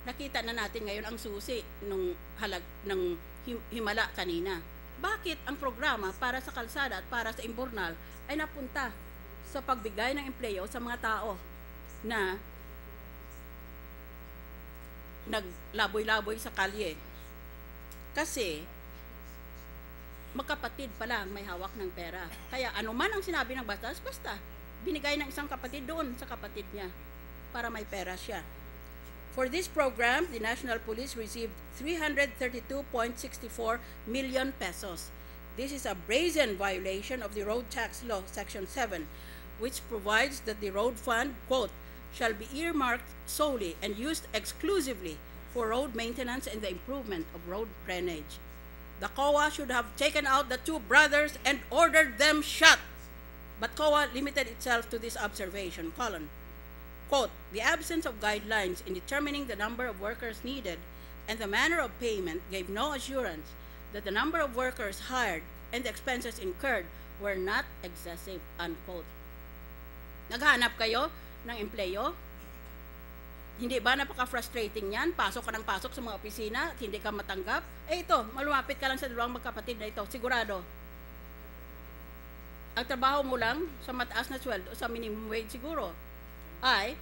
Nakita na natin ngayon ang susi ng himala kanina. Bakit ang programa para sa kalsada at para sa imbornal ay napunta sa pagbigay ng empleo sa mga tao na naglaboy-laboy sa kalye? Kasi magkapatid pala ang may hawak ng pera. Kaya anuman ang sinabi ng batas, basta binigay ng isang kapatid doon sa kapatid niya para may pera siya. For this program, the National Police received 332.64 million pesos. This is a brazen violation of the Road Tax Law, Section 7, which provides that the road fund, quote, shall be earmarked solely and used exclusively for road maintenance and the improvement of road drainage. The COA should have taken out the two brothers and ordered them shot. But COA limited itself to this observation, colon, quote, the absence of guidelines in determining the number of workers needed and the manner of payment gave no assurance that the number of workers hired and the expenses incurred were not excessive, unquote. Naghahanap kayo ng empleyo? Hindi ba napaka-frustrating yan? Pasok ka ng pasok sa mga opisina at hindi ka matanggap? Ito, malumapit ka lang sa dalawang magkapatid na ito, sigurado. Ang trabaho mo lang sa mataas na sweldo, sa minimum wage siguro, ay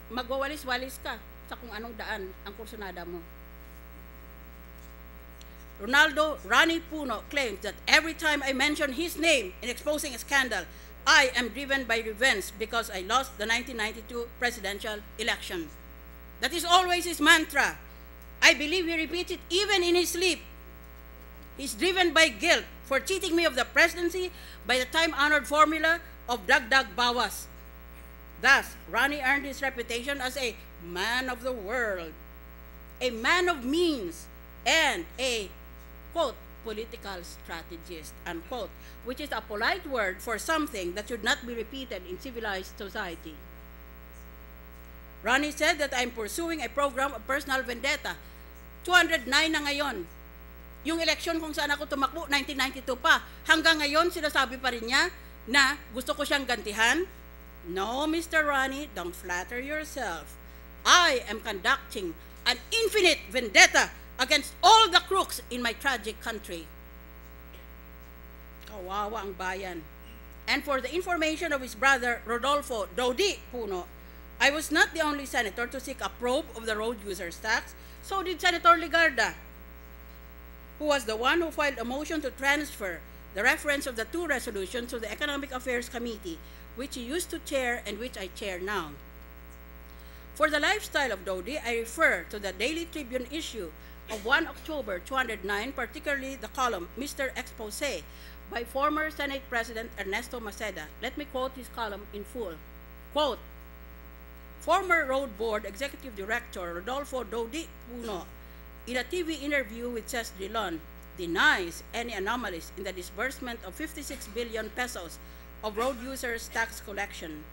magwawalis-walis ka sa kung anong daan ang kursunada mo. Ronnie Puno claims that every time I mention his name in exposing a scandal, I am driven by revenge because I lost the 1992 presidential election. That is always his mantra. I believe he repeats it even in his sleep. He's driven by guilt for cheating me of the presidency by the time-honored formula of dagdag bawas. Thus, Ronnie earned his reputation as a man of the world, a man of means, and a, quote, political strategist, unquote, which is a polite word for something that should not be repeated in civilized society. Ronnie said that I'm pursuing a program of personal vendetta. 209 na ngayon. Yung eleksyon kung saan ako tumakbo, 1992 pa. Hanggang ngayon, sinasabi pa rin niya na gusto ko siyang gantihan. No, Mr. Ronnie, don't flatter yourself. I am conducting an infinite vendetta against all the crooks in my tragic country. Kawawa ang bayan. And for the information of his brother, Rodolfo Dodi Puno, I was not the only senator to seek a probe of the road users tax. So did Senator Ligarda, who was the one who filed a motion to transfer the reference of the two resolutions to the Economic Affairs Committee, which he used to chair and which I chair now. For the lifestyle of Dodi, I refer to the Daily Tribune issue of 1 October 209, particularly the column Mr. Expose by former Senate President Ernesto Maceda. Let me quote his column in full. Quote, former Road Board Executive Director Rodolfo Dodi Puno, in a TV interview with Ces Drilon, denies any anomalies in the disbursement of 56 billion pesos of road users' tax collection.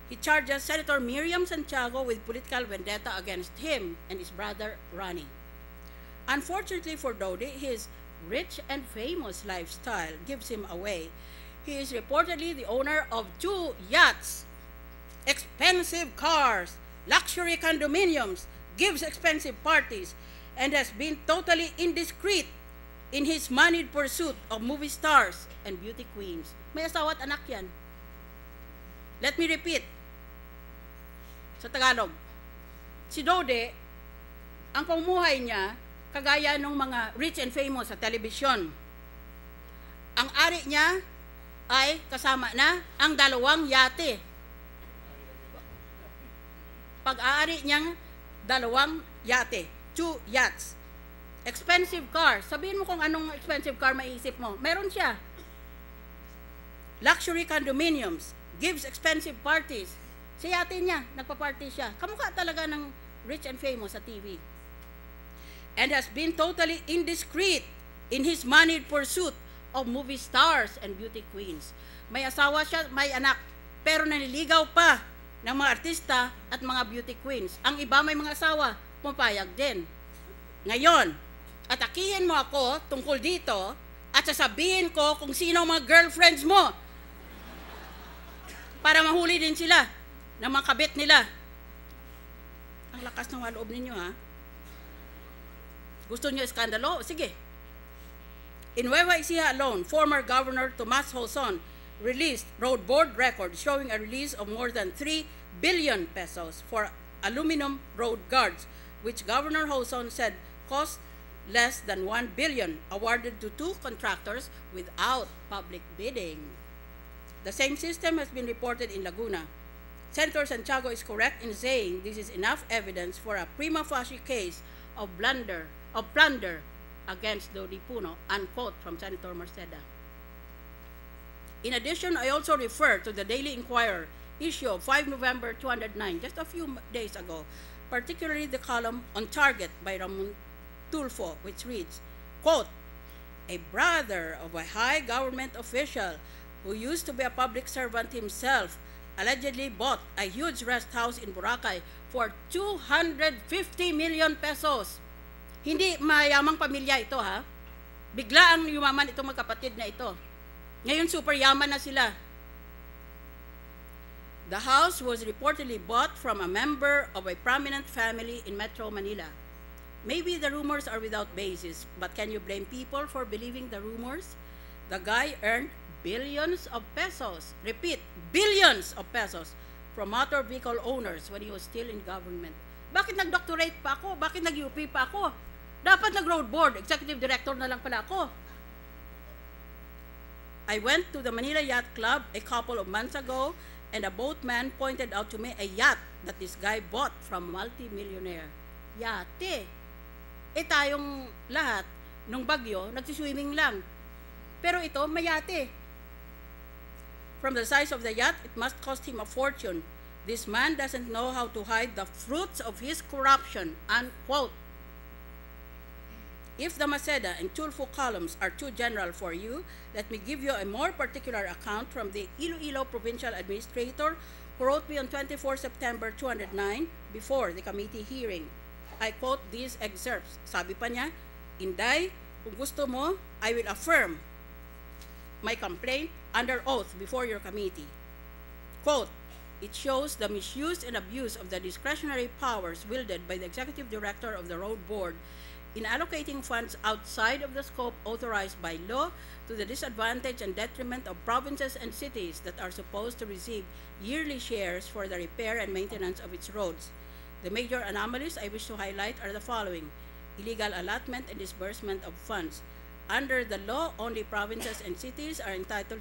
He charges Senator MIriam Santiago with political vendetta against him and his brother Ronnie. Unfortunately for Dodi, his rich and famous lifestyle gives him away. He is reportedly the owner of 2 yachts, expensive cars, luxury condominiums, gives expensive parties, and has been totally indiscreet in his moneyed pursuit of movie stars and beauty queens. May asawa at anak yan. Let me repeat. Sa Tagalog, si Dodi, ang pamumuhay niya, kagaya ng mga rich and famous sa telebisyon. Ang ari niya ay kasama na ang 2 yate. Pag-aari niyang 2 yate, 2 yachts. Expensive car. Sabihin mo kung anong expensive car maiisip mo. Meron siya. Luxury condominiums. Gives expensive parties. Sa yate niya, nagpa-party siya. Kamukha talaga ng rich and famous sa TV. And has been totally indiscreet in his moneyed pursuit of movie stars and beauty queens. May asawa siya, may anak, pero naniligaw pa ng mga artista at mga beauty queens. Ang iba may mga asawa, pumapayag din. Ngayon, atakihin mo ako tungkol dito at sasabihin ko kung sino ang mga girlfriends mo para mahuli din sila ng mga kabit nila. Ang lakas ng loob ninyo, ha? Gusto nyo iskandalo? Sige. In Nueva Ecija alone, former Governor Tomas Joson released road board records showing a release of more than 3 billion pesos for aluminum road guards, which Governor Joson said cost less than 1 billion, awarded to 2 contractors without public bidding. The same system has been reported in Laguna. Senator Santiago is correct in saying this is enough evidence for a prima facie case of plunder against Dodi Puno, unquote from Senator Marceda. In addition, I also refer to the Daily Inquirer issue of 5 November 209, just a few days ago, particularly the column On Target by Ramon Tulfo, which reads, quote, a brother of a high government official who used to be a public servant himself allegedly bought a huge rest house in Boracay for 250 million pesos. Hindi mayamang pamilya ito, ha? Bigla ang yumaman itong magkapatid na ito. Ngayon super yaman na sila. The house was reportedly bought from a member of a prominent family in Metro Manila. Maybe the rumors are without basis, but can you blame people for believing the rumors? The guy earned billions of pesos. Repeat, billions of pesos from motor vehicle owners when he was still in government. Bakit nag-doctorate pa ako? Bakit nag-UP pa ako? Dapat nag-road board, executive director na lang pala ako. I went to the Manila Yacht Club a couple of months ago and a boatman pointed out to me a yacht that this guy bought from a multi-millionaire. Yate. Tayong lahat, nung bagyo, nagsiswimming lang. Pero ito, may yate. From the size of the yacht, it must cost him a fortune. This man doesn't know how to hide the fruits of his corruption, unquote. If the Maceda and Tulfo columns are too general for you, let me give you a more particular account from the Iloilo Provincial Administrator who wrote me on 24 September 209 before the committee hearing. I quote these excerpts. Sabi pa niya, Inday, kung gusto mo, I will affirm my complaint under oath before your committee. Quote, it shows the misuse and abuse of the discretionary powers wielded by the Executive Director of the Road Board in allocating funds outside of the scope authorized by law to the disadvantage and detriment of provinces and cities that are supposed to receive yearly shares for the repair and maintenance of its roads. The major anomalies I wish to highlight are the following: illegal allotment and disbursement of funds. Under the law, only provinces and cities are entitled